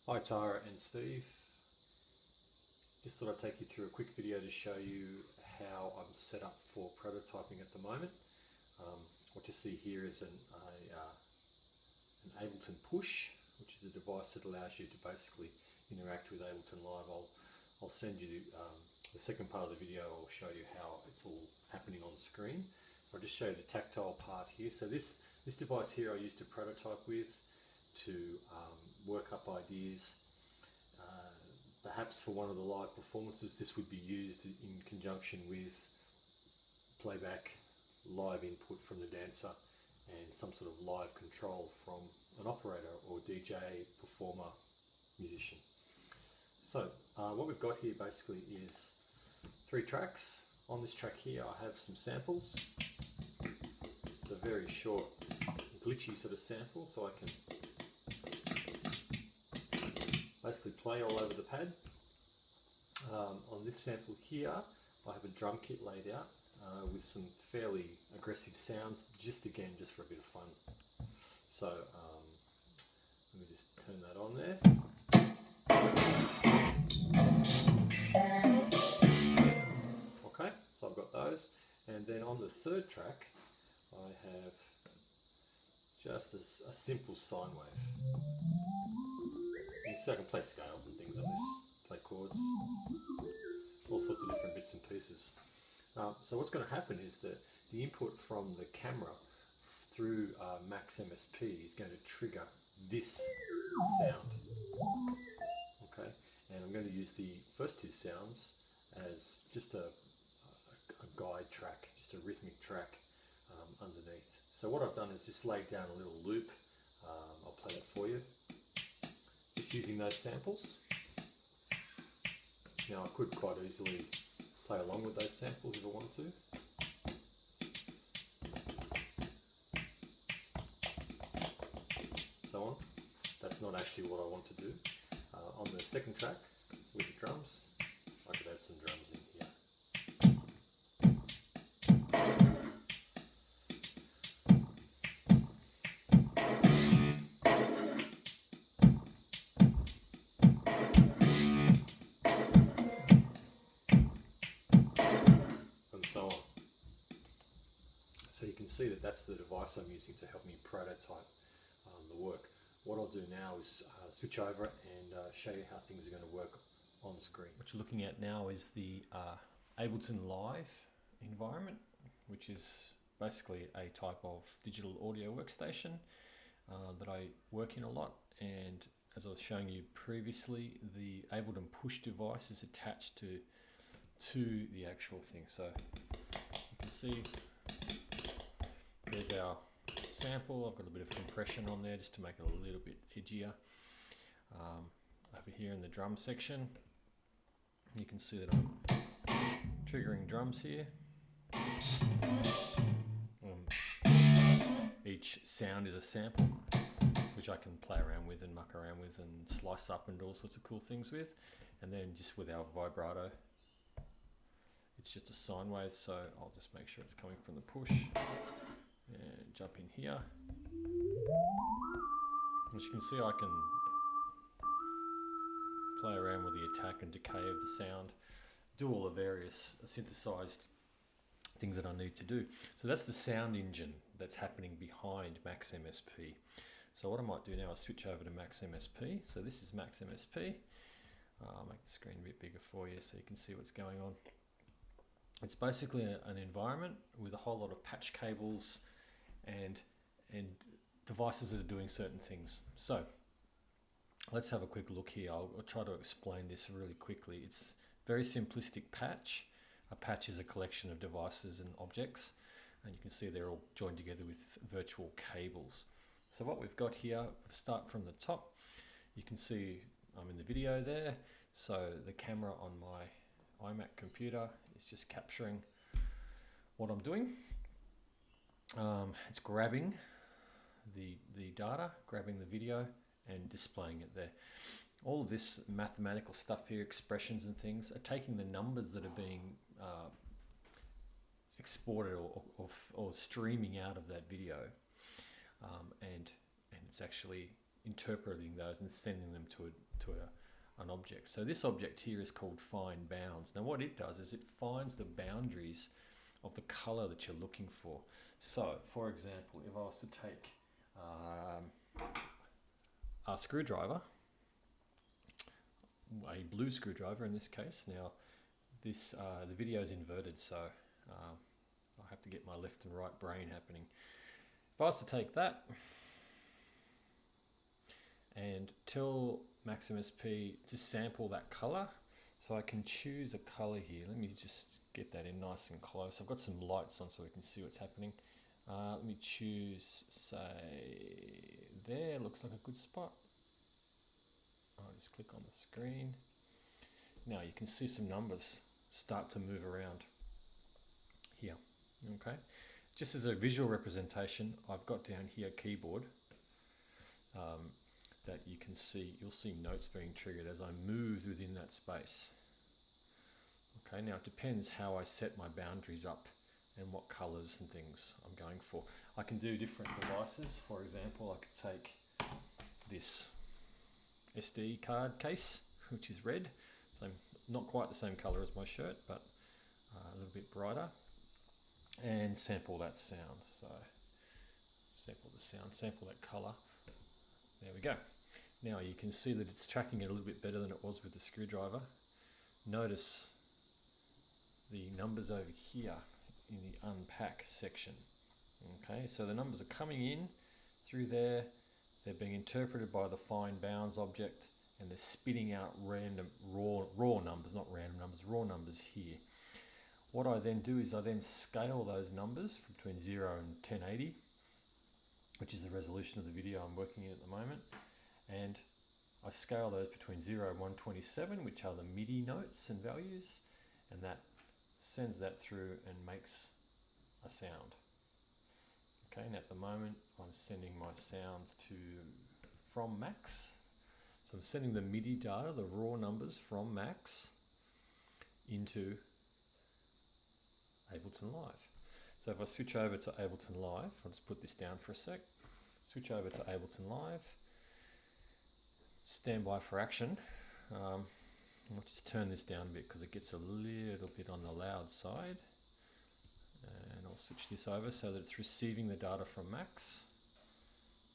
Hi Tara and Steve. Just thought I'd take you through a quick video to show you how I'm set up for prototyping at the moment. What you see here is an Ableton Push, which is a device that allows you to basically interact with Ableton Live. I'll send you the second part of the video. I'll show you how it's all happening on screen. I'll just show you the tactile part here. So this device here I used to prototype with, to work up ideas. Perhaps for one of the live performances this would be used in conjunction with playback, live input from the dancer and some sort of live control from an operator or DJ, performer, musician. So what we've got here basically is 3 tracks. On this track here I have some samples. It's a very short, glitchy sort of sample, so I can basically play all over the pad. On this sample here I have a drum kit laid out with some fairly aggressive sounds, just for a bit of fun. So let me just turn that on there. Okay, so I've got those, and then on the third track I have just a simple sine wave. So I can play scales and things on this, play chords, all sorts of different bits and pieces. So what's going to happen is that the input from the camera through Max MSP is going to trigger this sound. Okay, and I'm going to use the first 2 sounds as just a guide track, just a rhythmic track underneath. So what I've done is just laid down a little loop. I'll play that for you. Just using those samples. Now I could quite easily play along with those samples if I wanted to. So on. That's not actually what I want to do. On the second track with the drums, I could add some drums in here. So you can see that that's the device I'm using to help me prototype the work. What I'll do now is switch over and show you how things are going to work on screen. What you're looking at now is the Ableton Live environment, which is basically a type of digital audio workstation that I work in a lot. And as I was showing you previously, the Ableton Push device is attached to the actual thing. So you can see there's our sample. I've got a bit of compression on there just to make it a little bit edgier. Over here in the drum section, you can see that I'm triggering drums here. Each sound is a sample, which I can play around with and muck around with and slice up and do all sorts of cool things with. And then just with our vibrato, it's just a sine wave, so I'll just make sure it's coming from the push. And jump in here. As you can see, I can play around with the attack and decay of the sound, do all the various synthesized things that I need to do. So that's the sound engine that's happening behind Max MSP. So what I might do now is switch over to Max MSP. So this is Max MSP. I'll make the screen a bit bigger for you so you can see what's going on. It's basically an environment with a whole lot of patch cables and devices that are doing certain things. So let's have a quick look here. I'll try to explain this really quickly. It's very simplistic patch. A patch is a collection of devices and objects, and you can see they're all joined together with virtual cables. So what we've got here, start from the top, you can see I'm in the video there. So the camera on my iMac computer is just capturing what I'm doing. It's grabbing the data, grabbing the video and displaying it there. All of this mathematical stuff here, expressions and things, are taking the numbers that are being exported or streaming out of that video, and it's actually interpreting those and sending them to an object. So this object here is called find bounds. Now what it does is it finds the boundaries of the color that you're looking for. So for example, if I was to take a screwdriver, a blue screwdriver in this case. Now this the video is inverted, so I have to get my left and right brain happening. If I was to take that and tell MaxMSP to sample that color, so I can choose a color here. Let me just get that in nice and close. I've got some lights on so we can see what's happening. Let me choose, say, there, looks like a good spot. I'll just click on the screen. Now you can see some numbers start to move around here. Okay, just as a visual representation, I've got down here keyboard that you can see. You'll see notes being triggered as I move within that space. Okay, now it depends how I set my boundaries up and what colors and things I'm going for. I can do different devices. For example, I could take this SD card case, which is red, so not quite the same color as my shirt, but a little bit brighter, and sample that sound. So sample the sound, sample that color. There we go. Now you can see that it's tracking it a little bit better than it was with the screwdriver. Notice the numbers over here in the unpack section. Okay, so the numbers are coming in through there. They're being interpreted by the find bounds object, and they're spitting out random raw numbers, not random numbers, raw numbers here. What I then do is I then scale those numbers from between 0 and 1080, which is the resolution of the video I'm working in at the moment, and I scale those between 0 and 127, which are the MIDI notes and values, and that sends that through and makes a sound. Okay, and at the moment I'm sending my sound from Max. So I'm sending the MIDI data, the raw numbers from Max, into Ableton Live. So if I switch over to Ableton Live, I'll just put this down for a sec, switch over to Ableton Live, stand by for action. I'll just turn this down a bit because it gets a little bit on the loud side. And I'll switch this over so that it's receiving the data from Max,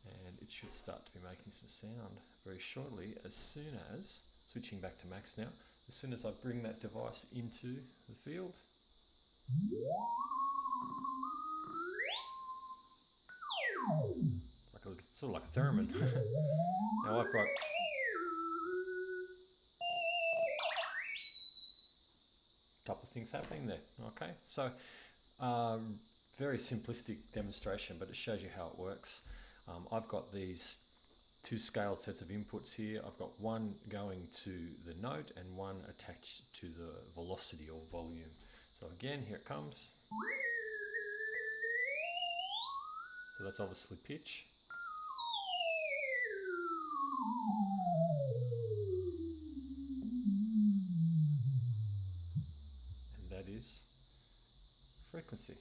and it should start to be making some sound very shortly, as soon as, switching back to Max now, as soon as I bring that device into the field. It's sort of like a theremin. Now I've got a couple of things happening there. Okay, so very simplistic demonstration, but it shows you how it works. I've got these two scaled sets of inputs here. I've got one going to the note and one attached to the velocity or volume. So again, here it comes. So that's obviously pitch. And that is frequency.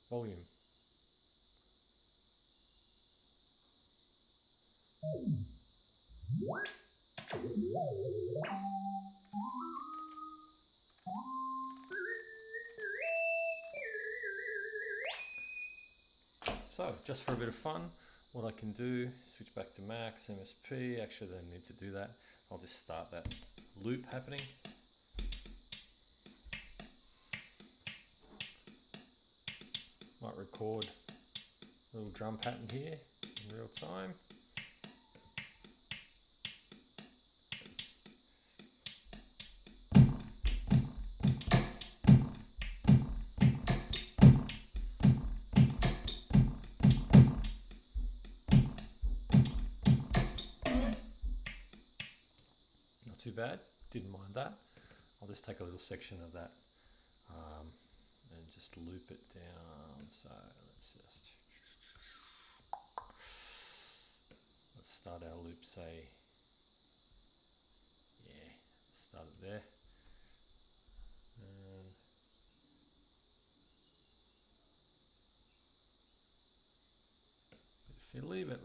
Volume. So, just for a bit of fun, what I can do, switch back to Max, MSP, actually I don't need to do that. I'll just start that loop happening. Might record a little drum pattern here in real time. Not too bad, didn't mind that. I'll just take a little section of that and just loop it down. So let's start our loop, say, yeah, start it there. And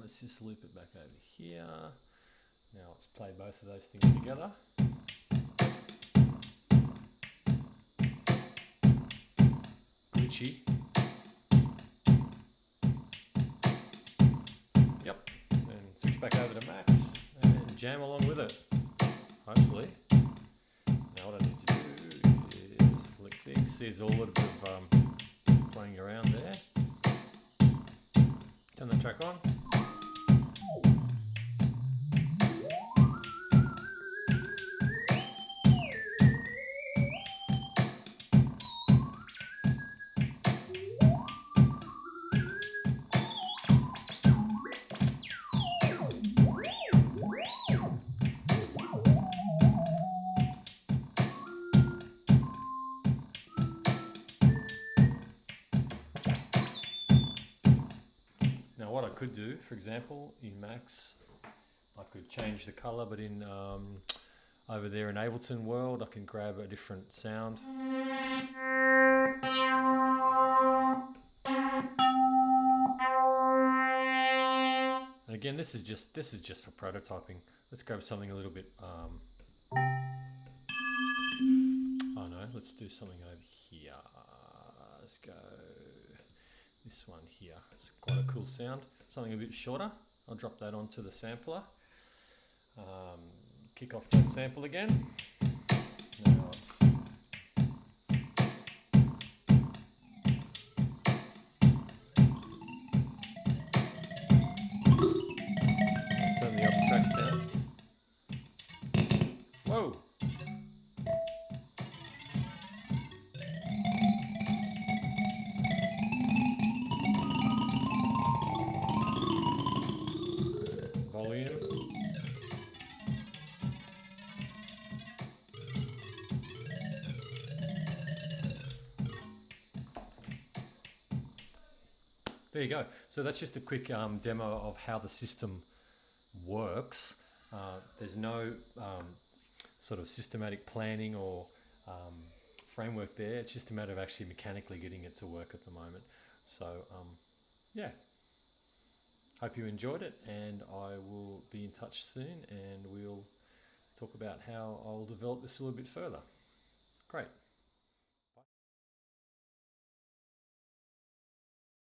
let's just loop it back over here. Now let's play both of those things together. Glitchy. Yep. And switch back over to max and jam along with it. Hopefully. Now what I need to do is flick things. There's a little bit of playing around there. Turn the track on. Now what I could do, for example, in Max, I could change the color, but in over there in Ableton world, I can grab a different sound. And again, this is just for prototyping. Let's grab something a little bit. Oh no, let's do something over here. Let's go this one here. It's quite a cool sound. Something a bit shorter. I'll drop that onto the sampler. Kick off that sample again. Now it's turn the other tracks down. Whoa! Volume. There you go. So that's just a quick demo of how the system works. There's no sort of systematic planning or framework there. It's just a matter of actually mechanically getting it to work at the moment. So yeah, hope you enjoyed it, and I will be in touch soon, and we'll talk about how I'll develop this a little bit further. Great.